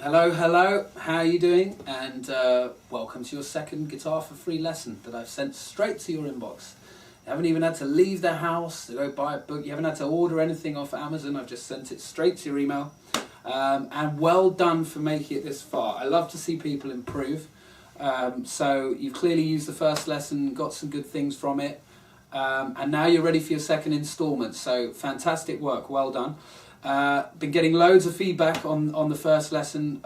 Hello, hello, how are you doing? And welcome to your second Guitar for Free lesson that I've sent straight to your inbox. You haven't even had to leave the house to go buy a book, you haven't had to order anything off Amazon, I've just sent it straight to your email. And well done for making it this far. I love to see people improve. So you've clearly used the first lesson, got some good things from it, and now you're ready for your second instalment. So fantastic work, well done. Been getting loads of feedback on the first lesson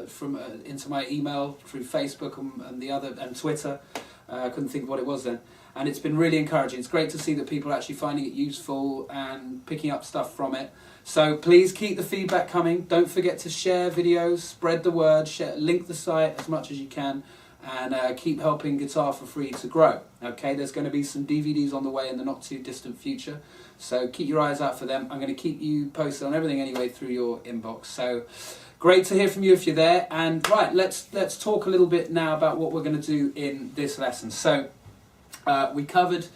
from into my email through Facebook and Twitter. I couldn't think of what it was then, and it's been really encouraging. It's great to see that people are actually finding it useful and picking up stuff from it. So please keep the feedback coming. Don't forget to share videos, spread the word, link the site as much as you can, and keep helping Guitar for Free to grow. Okay, there's going to be some DVDs on the way in the not too distant future, so keep your eyes out for them. I'm going to keep you posted on everything anyway through your inbox. So great to hear from you if you're there. And right, let's talk a little bit now about what we're going to do in this lesson. So we covered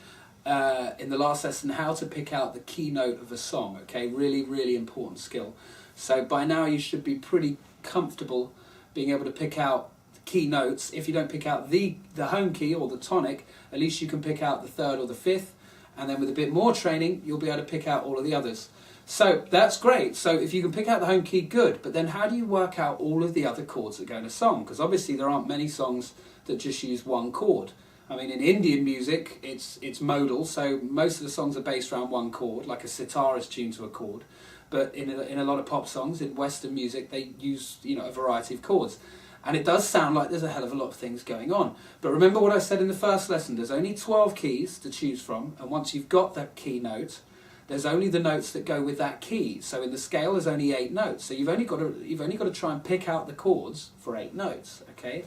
in the last lesson how to pick out the key note of a song. Okay, really important skill. So by now you should be pretty comfortable being able to pick out key notes. If you don't pick out the home key or the tonic, at least you can pick out the third or the fifth, and then with a bit more training you'll be able to pick out all of the others. So that's great. So if you can pick out the home key, good, but then how do you work out all of the other chords that go in a song? Because obviously there aren't many songs that just use one chord. I mean, in Indian music it's modal, so most of the songs are based around one chord, like a sitar is tuned to a chord. But in a lot of pop songs, in Western music, they use a variety of chords. And it does sound like there's a hell of a lot of things going on. But remember what I said in the first lesson, there's only 12 keys to choose from, and once you've got that key note, there's only the notes that go with that key. So in the scale there's only 8 notes. So you've only got to try and pick out the chords for 8 notes, okay?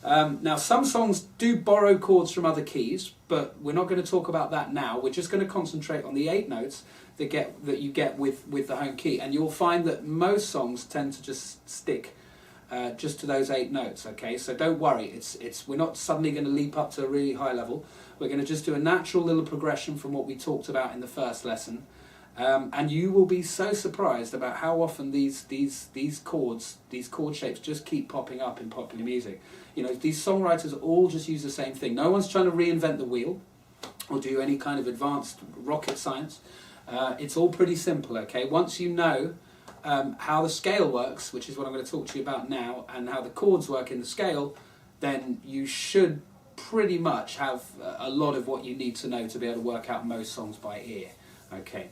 Now some songs do borrow chords from other keys, but we're not going to talk about that now. We're just going to concentrate on the 8 notes that you get with the home key, and you'll find that most songs tend to just stick just to those 8 notes, okay? So don't worry, we're not suddenly going to leap up to a really high level. We're going to just do a natural little progression from what we talked about in the first lesson, and you will be so surprised about how often these chords, these chord shapes just keep popping up in popular music. These songwriters all just use the same thing. No one's trying to reinvent the wheel or do any kind of advanced rocket science. It's all pretty simple, okay? Once you know how the scale works, which is what I'm going to talk to you about now, and how the chords work in the scale, then you should pretty much have a lot of what you need to know to be able to work out most songs by ear. Okay,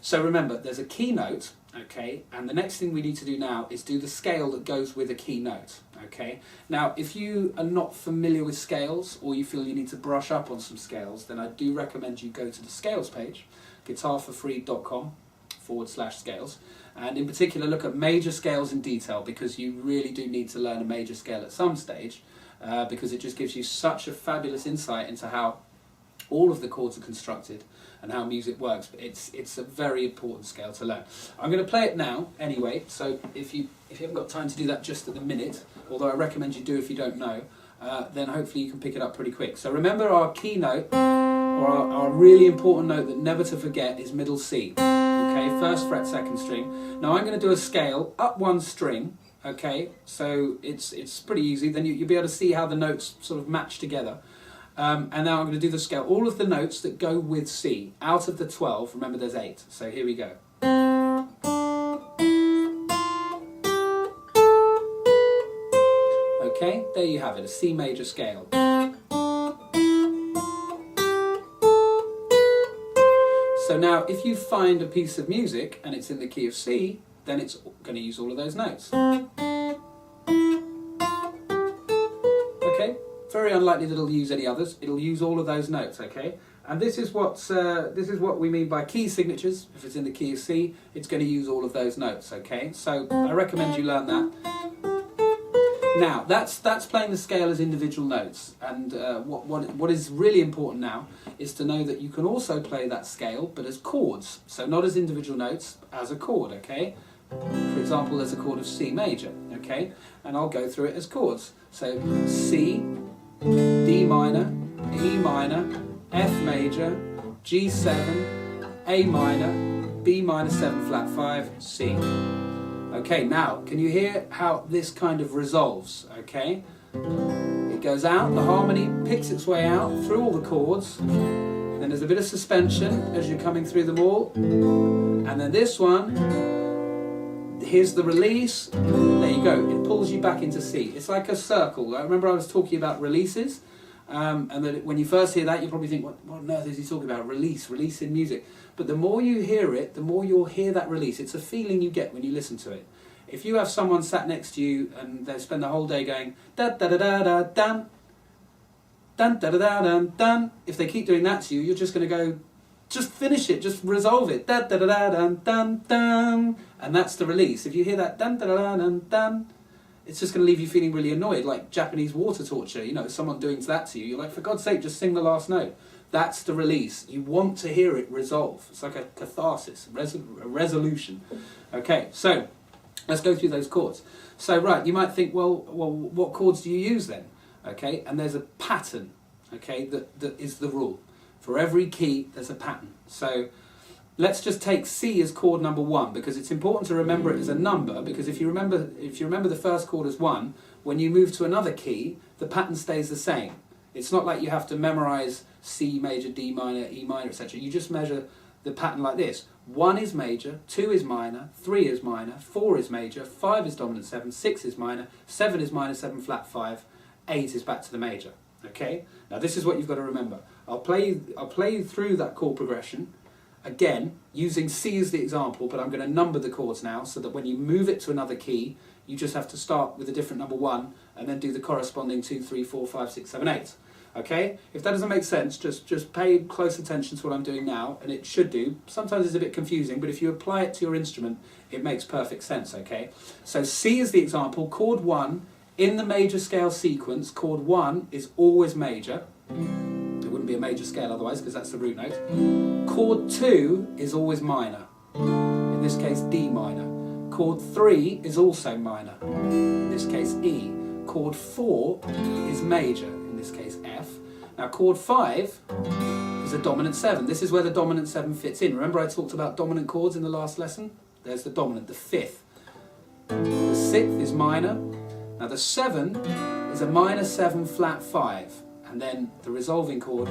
so remember, there's a key note, okay, and the next thing we need to do now is do the scale that goes with a key note. Okay, now if you are not familiar with scales, or you feel you need to brush up on some scales, then I do recommend you go to the scales page, guitarforfree.com/scales, and in particular look at major scales in detail, because you really do need to learn a major scale at some stage, because it just gives you such a fabulous insight into how all of the chords are constructed and how music works. But it's a very important scale to learn. I'm going to play it now anyway, so if you haven't got time to do that just at the minute, although I recommend you do if you don't know, then hopefully you can pick it up pretty quick. So remember, our key note, or our really important note that never to forget, is middle C. Okay, 1st fret, 2nd string. Now I'm going to do a scale up 1 string. Okay, so it's pretty easy. Then you'll be able to see how the notes sort of match together. And now I'm going to do the scale. All of the notes that go with C, out of the 12, remember there's 8. So here we go. Okay, there you have it, a C major scale. So now if you find a piece of music and it's in the key of C, then it's going to use all of those notes. Okay, very unlikely that it'll use any others. It'll use all of those notes, okay? And this is what we mean by key signatures. If it's in the key of C, it's going to use all of those notes, okay? So I recommend you learn that. Now, that's playing the scale as individual notes, and what is really important now is to know that you can also play that scale, but as chords. So not as individual notes, as a chord, okay? For example, there's a chord of C major, okay? And I'll go through it as chords. So C, D minor, E minor, F major, G7, A minor, B minor 7 flat 5, C. Okay, now, can you hear how this kind of resolves? Okay, it goes out, the harmony picks its way out through all the chords, then there's a bit of suspension as you're coming through them all, and then this one, here's the release, there you go, it pulls you back into C. It's like a circle. I remember I was talking about releases, and that when you first hear that you probably think, what on earth is he talking about? Release in music. But the more you hear it, the more you'll hear that release. It's a feeling you get when you listen to it. If you have someone sat next to you and they spend the whole day going da da da da da dun, dun da da da dun dun, if they keep doing that to you, you're just going to go, just finish it, just resolve it, da da da da dun dun dun, and that's the release. If you hear that dun da da da dun dun, it's just going to leave you feeling really annoyed, like Japanese water torture. You know, someone doing that to you, you're like, for God's sake, just sing the last note. That's the release. You want to hear it resolve. It's like a catharsis, a resolution. Okay, so let's go through those chords. So, right, you might think, well, what chords do you use then? Okay, and there's a pattern, okay, that is the rule. For every key, there's a pattern. So let's just take C as chord number 1, because it's important to remember it as a number, because if you remember the first chord as 1, when you move to another key, the pattern stays the same. It's not like you have to memorize C major, D minor, E minor, etc. You just measure the pattern like this. 1 is major, 2 is minor, 3 is minor, 4 is major, 5 is dominant 7, 6 is minor, 7 is minor 7 flat 5, 8 is back to the major. Okay? Now this is what you've got to remember. I'll play you through that chord progression, again, using C as the example, but I'm going to number the chords now so that when you move it to another key, you just have to start with a different number 1 and then do the corresponding 2, 3, 4, 5, 6, 7, 8. Okay? If that doesn't make sense, just pay close attention to what I'm doing now, and it should do. Sometimes it's a bit confusing, but if you apply it to your instrument, it makes perfect sense, okay? So C is the example, chord 1, in the major scale sequence, chord 1 is always major. It wouldn't be a major scale otherwise, because that's the root note. Chord 2 is always minor, in this case D minor. Chord 3 is also minor, in this case E. Chord 4 is major, in this case F. Now chord 5 is a dominant 7. This is where the dominant 7 fits in. Remember I talked about dominant chords in the last lesson? There's the dominant, the 5th. The 6th is minor. Now the 7 is a minor 7 flat 5. And then the resolving chord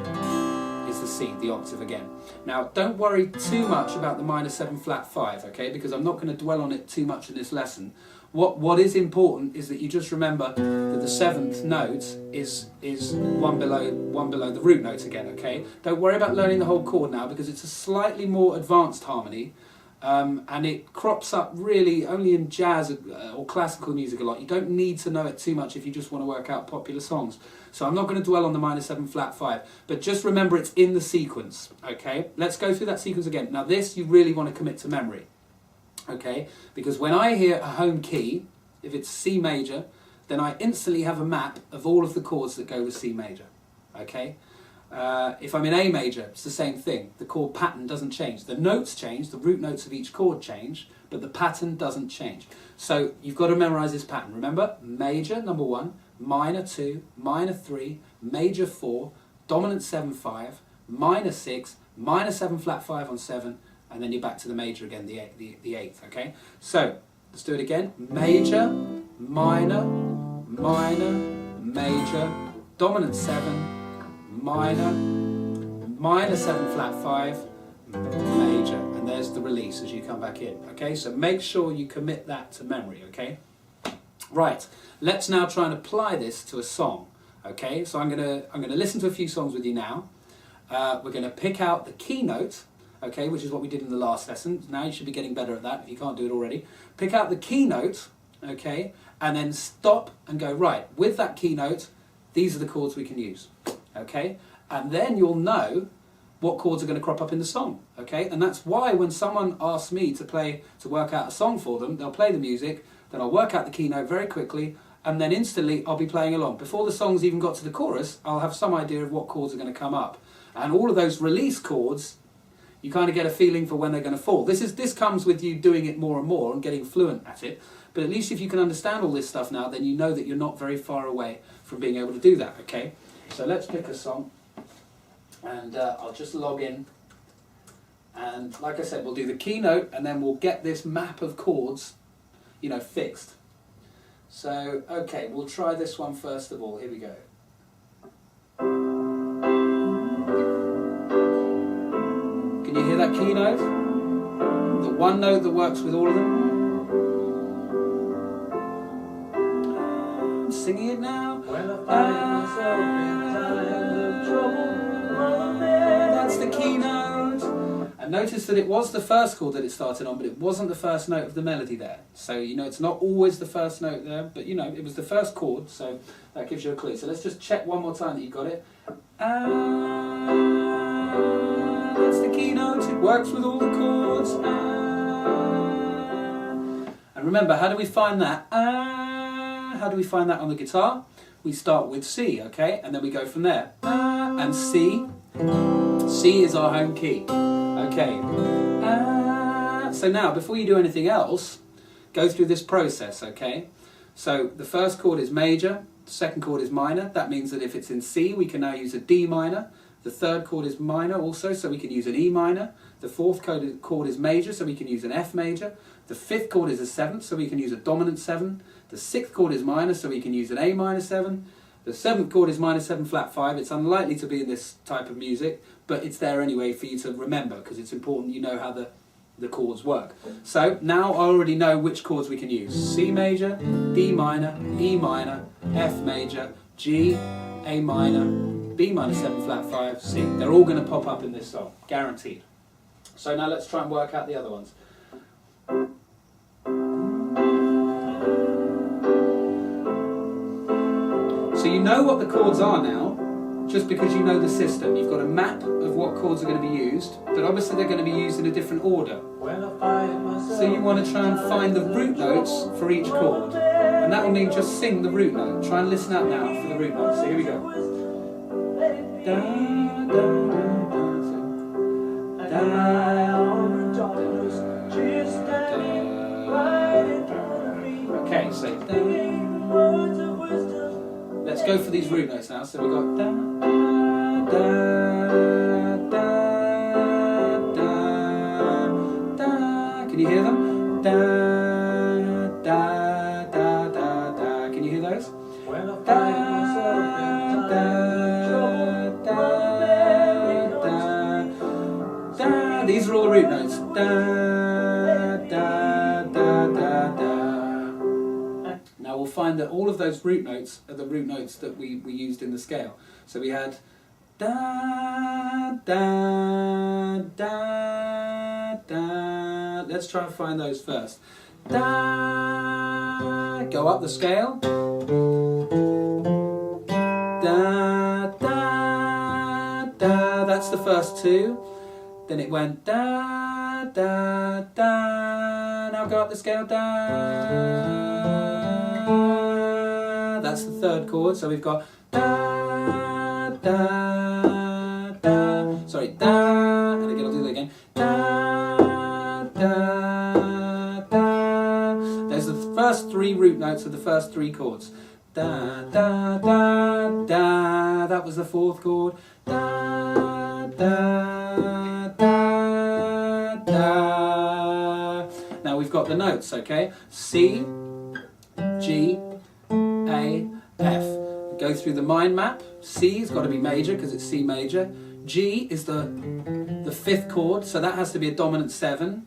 is the C, the octave again. Now don't worry too much about the minor 7 flat 5, okay, because I'm not going to dwell on it too much in this lesson. What is important is that you just remember that the 7th note is one below the root note again, okay? Don't worry about learning the whole chord now, because it's a slightly more advanced harmony, and it crops up really only in jazz or classical music a lot. You don't need to know it too much if you just want to work out popular songs. So I'm not going to dwell on the minor 7 flat 5, but just remember it's in the sequence, okay? Let's go through that sequence again. Now this you really want to commit to memory. Okay, because when I hear a home key, if it's C major, then I instantly have a map of all of the chords that go with C major. Okay, if I'm in A major, it's the same thing. The chord pattern doesn't change. The notes change, the root notes of each chord change, but the pattern doesn't change. So you've got to memorize this pattern. Remember, major number 1, minor 2, minor 3, major 4, dominant 7 5, minor 6, minor 7 flat 5 on 7. And then you're back to the major again, the 8th, okay? So, let's do it again. Major, minor, minor, major, dominant 7, minor, minor 7 flat 5, major. And there's the release as you come back in, okay? So make sure you commit that to memory, okay? Right, let's now try and apply this to a song, okay? So I'm gonna listen to a few songs with you now. We're gonna pick out the key note, okay, which is what we did in the last lesson. Now you should be getting better at that if you can't do it already. Pick out the key note, okay, and then stop and go, right, with that key note, these are the chords we can use, okay? And then you'll know what chords are going to crop up in the song, okay? And that's why when someone asks me to work out a song for them, they'll play the music, then I'll work out the key note very quickly, and then instantly I'll be playing along. Before the song's even got to the chorus, I'll have some idea of what chords are going to come up. And all of those release chords, you kind of get a feeling for when they're going to fall. This comes with you doing it more and more and getting fluent at it. But at least if you can understand all this stuff now, then you know that you're not very far away from being able to do that, okay? So let's pick a song. And I'll just log in. And like I said, we'll do the key note, and then we'll get this map of chords you know, fixed. So, okay, we'll try this one first of all. Here we go. Can you hear that key note? The one note that works with all of them. I'm singing it now. When I find myself in times of trouble, that's the key note. And notice that it was the first chord that it started on, but it wasn't the first note of the melody there. So, you know, it's not always the first note there, but, you know, it was the first chord, so that gives you a clue. So let's just check one more time that you got it. That's the key note. It works with all the chords. And remember, how do we find that? How do we find that on the guitar? We start with C, okay? And then we go from there. And C. C is our home key. Okay. So now, before you do anything else, go through this process, okay? So the first chord is major, the second chord is minor. That means that if it's in C, we can now use a D minor. The third chord is minor also, so we can use an E minor. The fourth chord is major, so we can use an F major. The fifth chord is a seventh, so we can use a dominant 7. The sixth chord is minor, so we can use an A minor 7. The seventh chord is minor 7 flat 5. It's unlikely to be in this type of music, but it's there anyway for you to remember, because it's important you know how the chords work. So now I already know which chords we can use. C major, D minor, E minor, F major, G, A minor, B minor 7 flat 5, C. They're all going to pop up in this song, guaranteed. So now let's try and work out the other ones. So you know what the chords are now, just because you know the system. You've got a map of what chords are going to be used, but obviously they're going to be used in a different order. So you want to try and find the root notes for each chord. And that will mean just sing the root note. Try and listen out now for the root notes. So here we go. Da, da, da, da. Okay, so let's go for these root notes now. So we've got da, da, da, da, da. Can you hear them? Da, da, da, da, da. Can you hear those? Da, da, da, da, da. These are all root notes. Da, da, da, da, da. Now we'll find that all of those root notes are the root notes that we used in the scale. So we had da, da, da, da. Let's try and find those first. Da, go up the scale. Da, da, da. That's the first two. Then it went da, da, da. Now go up the scale. Da. That's the third chord. So we've got da, da, da. Sorry, da. And again, I'll do that again. Da, da, da. There's the first three root notes of the first three chords. Da, da, da, da. That was the fourth chord. Da, da, da, da. Now we've got the notes, okay? C, G, A, F. Go through the mind map. C has got to be major because it's C major. G is the fifth chord, so that has to be a dominant 7.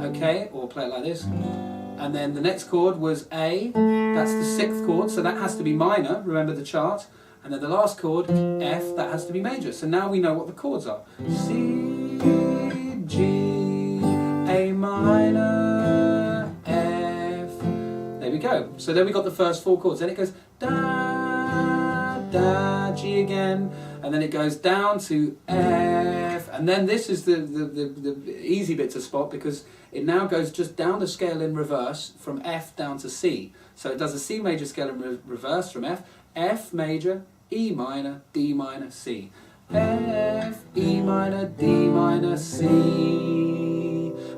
Okay, or play it like this. And then the next chord was A, that's the sixth chord, so that has to be minor, remember the chart. And then the last chord, F, that has to be major. So now we know what the chords are. C, G, A minor, F. There we go. So then we got the first four chords. Then it goes da, da, G again. And then it goes down to F. And then this is the easy bit to spot because it now goes just down the scale in reverse from F down to C. So it does a C major scale in reverse from F. F major, E minor, D minor, C. F, E minor, D minor, C.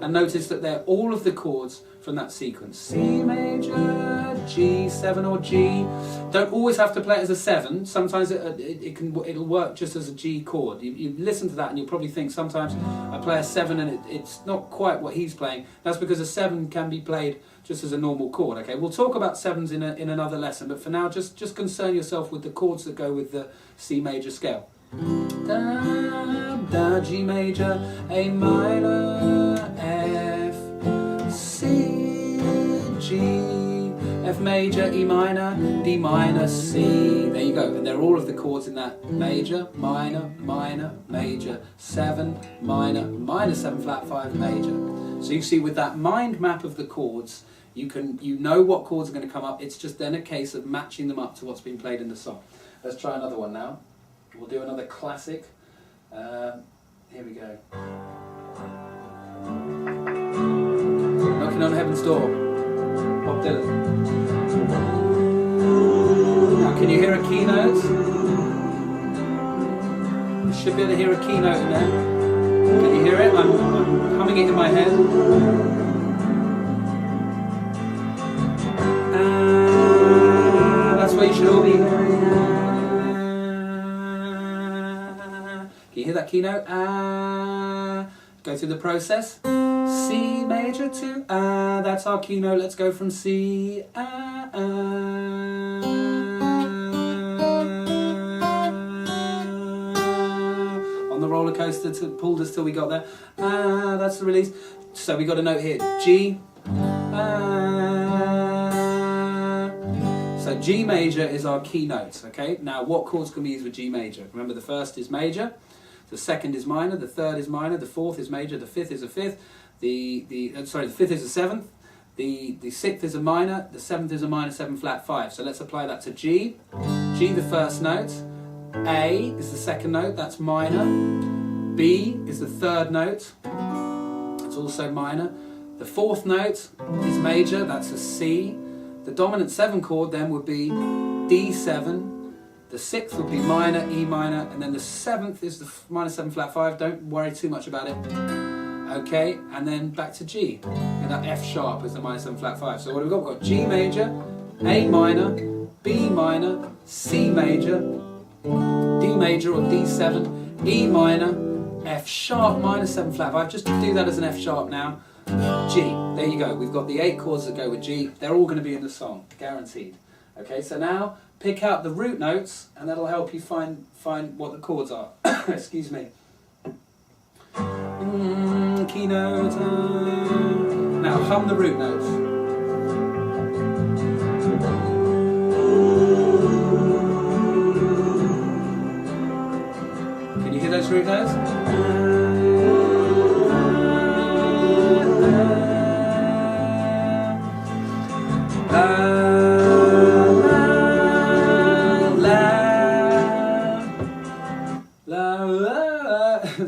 and notice that they're all of the chords from that sequence. C major, G, 7 or G. Don't always have to play it as a 7. Sometimes it'll work just as a G chord. You listen to that and you'll probably think sometimes I play a 7 and it's not quite what he's playing. That's because a 7 can be played just as a normal chord. Okay, we'll talk about 7s in another lesson, but for now just concern yourself with the chords that go with the C major scale. Da, da, G major, A minor, F, C, G, F major, E minor, D minor, C. There you go, and they're all of the chords in that: major, minor, minor, major, 7, minor, minor 7 flat 5, major. So you see, with that mind map of the chords, you know what chords are going to come up. It's just then a case of matching them up to what's been played in the song. Let's try another one now. We'll do another classic. Here we go. Knocking on Heaven's Door, Bob Dylan. Now, can you hear a keynote? You should be able to hear a keynote in there. Can you hear it? I'm humming it in my head. That's where you should all be. Can you hear that keynote? Go through the process. C major to that's our keynote. Let's go from C. On the roller coaster, pulled us till we got there. That's the release. So we got a note here. G. So G major is our keynote. Okay. Now, what chords can we use with G major? Remember, the first is major. The second is minor, the third is minor, the fourth is major, the fifth is a fifth, the fifth is a seventh, the sixth is a minor, the seventh is a minor 7 flat 5. So let's apply that to G. G, the first note. A is the second note, that's minor. B is the third note, it's also minor. The fourth note is major, that's a C. The dominant 7 chord then would be D7. The sixth would be minor, E minor, and then the seventh is the minor 7 flat 5. Don't worry too much about it. Okay, and then back to G. And that F sharp is the minor 7 flat 5. So what have we got? We've got G major, A minor, B minor, C major, D major or D7, E minor, F sharp, minor 7 flat 5. Just do that as an F sharp now. G. There you go. We've got the 8 chords that go with G. They're all going to be in the song, guaranteed. Okay, so now pick out the root notes, and that'll help you find what the chords are. Excuse me. Keynote. Now hum the root notes. Can you hear those root notes?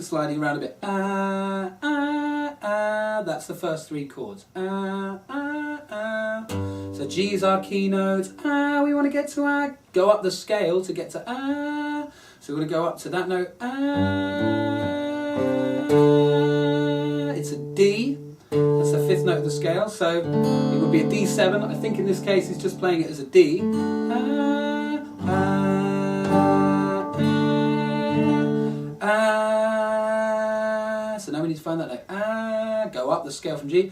Sliding around a bit. That's the first 3 chords. So G is our keynote. We want to get to go up the scale to get to So we're going to go up to that note. It's a D. That's the 5th note of the scale. So it would be a D7. I think in this case he's just playing it as a D. So now we need to find that note. Go up the scale from G.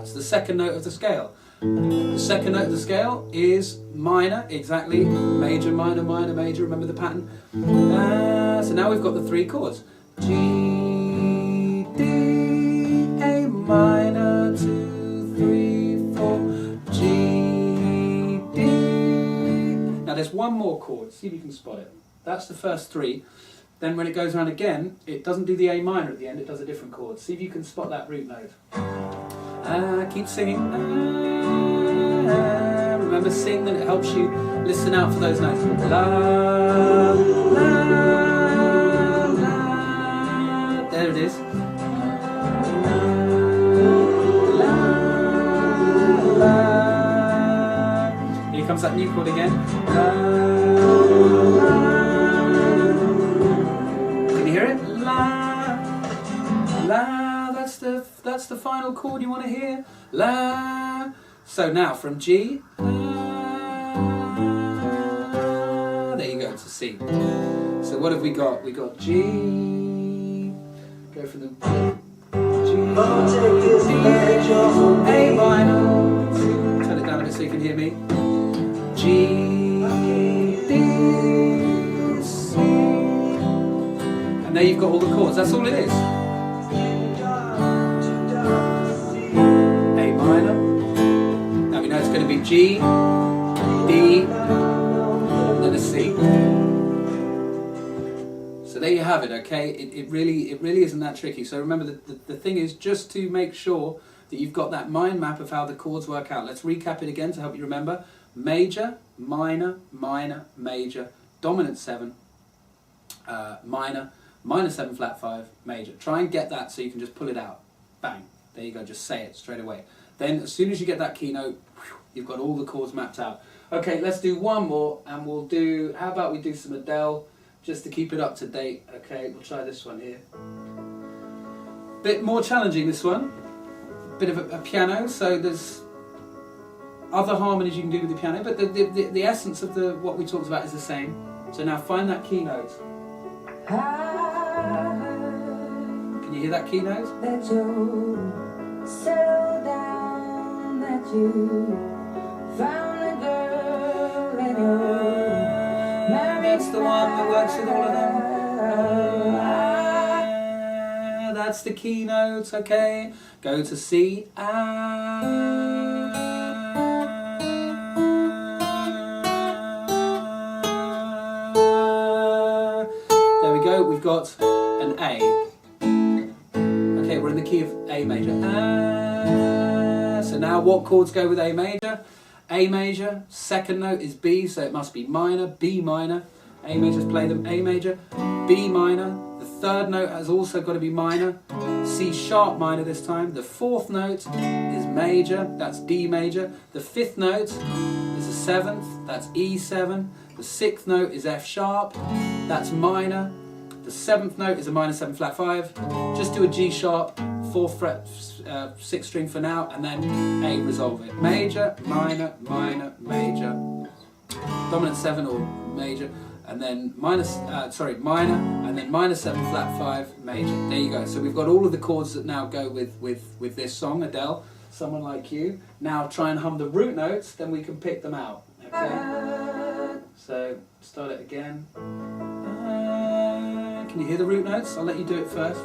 It's the 2nd note of the scale. The 2nd note of the scale is minor, exactly. Major, minor, minor, major. Remember the pattern? So now we've got the 3 chords. G, D, A minor, 2, 3, 4. G, D. Now there's one more chord. See if you can spot it. That's the first 3. Then when it goes around again, it doesn't do the A minor at the end, it does a different chord. See if you can spot that root note. Keep singing. Remember, sing, then it helps you listen out for those notes. La, la, la. There it is. La, la. Here comes that new chord again. La, la. Hear it? La, la. final chord you want to hear? La. So now from G, there you go, to C. So what have we got? We got G, go from the G, A minor, turn it down a bit so you can hear me. G, D, C. And there you've got all the chords, that's all it is. A minor. Now we know it's going to be G, D, and then a C. So there you have it, okay? It really isn't that tricky. So remember, the thing is just to make sure that you've got that mind map of how the chords work out. Let's recap it again to help you remember. Major, minor, minor, major, dominant 7, minor, minor 7 flat 5, major. Try and get that so you can just pull it out. Bang. There you go, just say it straight away. Then as soon as you get that keynote, you've got all the chords mapped out. Okay, let's do one more, and we'll do, how about we do some Adele, just to keep it up to date. Okay, we'll try this one here. Bit more challenging, this one. Bit of a piano, so there's other harmonies you can do with the piano, but the essence of what we talked about is the same. So now find that keynote. Can you hear that keynote? That you settle down, that you found a girl and you're married. That's the one that works with all of them. That's the keynote, okay? Go to C. There we go, we've got an A. Okay, we're in the key of A major. So now what chords go with A major? A major, second note is B, so it must be minor, B minor. A major's play them, A major, B minor. The third note has also got to be minor, C sharp minor this time. The fourth note is major, that's D major. The fifth note is the seventh, that's E7. The sixth note is F sharp, that's minor. The seventh note is a minor 7 flat 5. Just do a G sharp, 4th fret, 6th string for now, and then A, resolve it. Major, minor, minor, major. Dominant 7 or major, and then minor, and then minor 7 flat 5, major. There you go. So we've got all of the chords that now go with this song, Adele, Someone Like You. Now try and hum the root notes, then we can pick them out. Okay? So start it again. Can you hear the root notes? I'll let you do it first.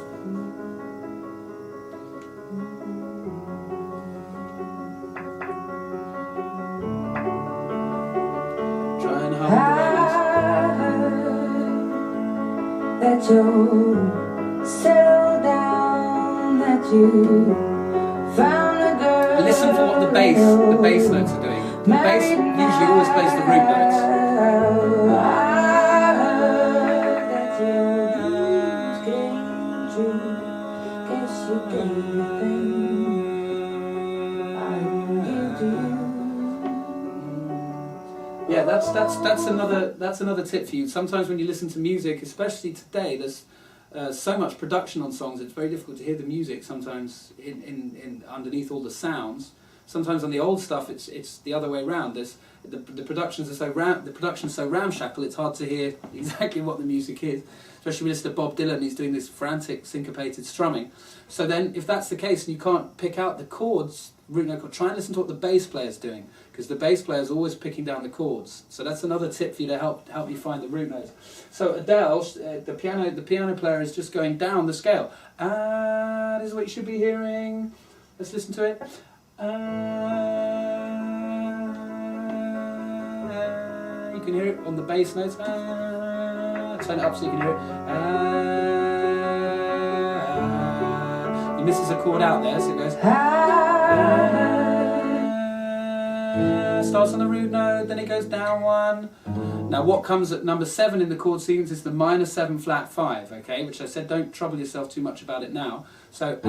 Try and hum the that you settle down, that you found a girl. Listen for what the bass notes are doing. The bass usually always plays the root notes. Yeah, that's another tip for you. Sometimes when you listen to music, especially today, there's so much production on songs. It's very difficult to hear the music sometimes in underneath all the sounds. Sometimes on the old stuff, it's the other way around. There's the production's so ramshackle. It's hard to hear exactly what the music is. Especially when you listen to Bob Dylan, he's doing this frantic syncopated strumming. So then, if that's the case and you can't pick out the chords, try and listen to what the bass player's doing, because the bass player's always picking down the chords. So that's another tip for you to help you find the root notes. So Adele, the piano player is just going down the scale. This is what you should be hearing. Let's listen to it. You can hear it on the bass notes. Turn it up so you can hear it. He misses a chord out there, so it goes. Starts on the root note, then it goes down one. Now what comes at number 7 in the chord sequence is the minor 7 flat 5, okay? Which I said don't trouble yourself too much about it now. So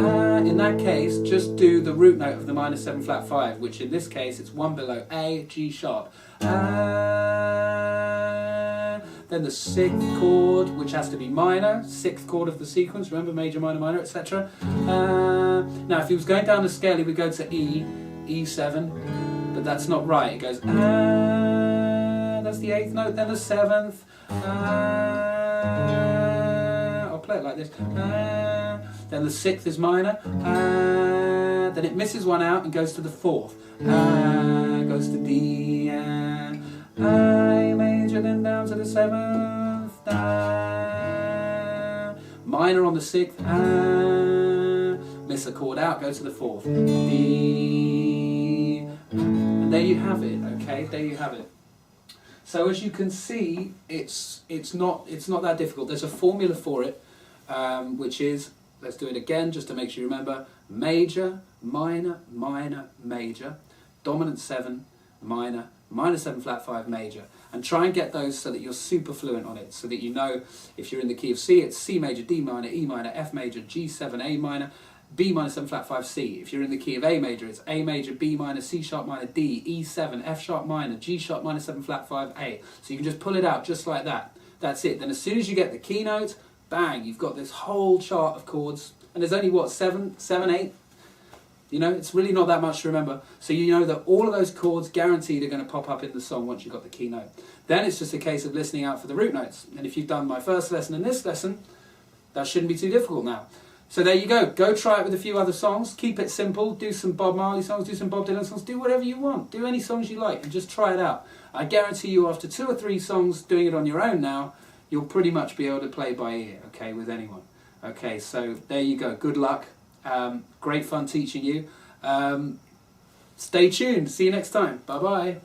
in that case, just do the root note of the minor 7 flat 5, which in this case it's one below A, G sharp. then the sixth chord, which has to be minor, sixth chord of the sequence, remember, major, minor, minor, etc. Now if he was going down the scale, he would go to E, E7, but that's not right. It goes, that's the eighth note, then the seventh, I'll play it like this, then the sixth is minor, then it misses one out and goes to the fourth, goes to D, I major, then down to the seventh, minor on the sixth, miss a chord out, go to the fourth, D, and there you have it. Okay, there you have it. So as you can see, it's not that difficult. There's a formula for it, which is, let's do it again just to make sure you remember: major, minor, minor, major, dominant 7, minor, minor 7 flat 5 major, and try and get those so that you're super fluent on it, so that you know if you're in the key of C, it's C major, D minor, E minor, F major, G7, A minor, B minor 7 flat 5 C. If you're in the key of A major, it's A major, B minor, C sharp minor, D, E7, F sharp minor, G sharp minor 7 flat 5 A. So you can just pull it out just like that. That's it. Then as soon as you get the keynote, bang, you've got this whole chart of chords, and there's only what, 7, 8? You know, it's really not that much to remember. So you know that all of those chords guaranteed are going to pop up in the song once you've got the keynote. Then it's just a case of listening out for the root notes. And if you've done my first lesson and this lesson, that shouldn't be too difficult now. So there you go. Go try it with a few other songs. Keep it simple. Do some Bob Marley songs, do some Bob Dylan songs, do whatever you want. Do any songs you like and just try it out. I guarantee you after 2 or 3 songs doing it on your own now, you'll pretty much be able to play by ear, okay, with anyone. Okay, so there you go. Good luck. Great fun teaching you. Stay tuned. See you next time. Bye-bye.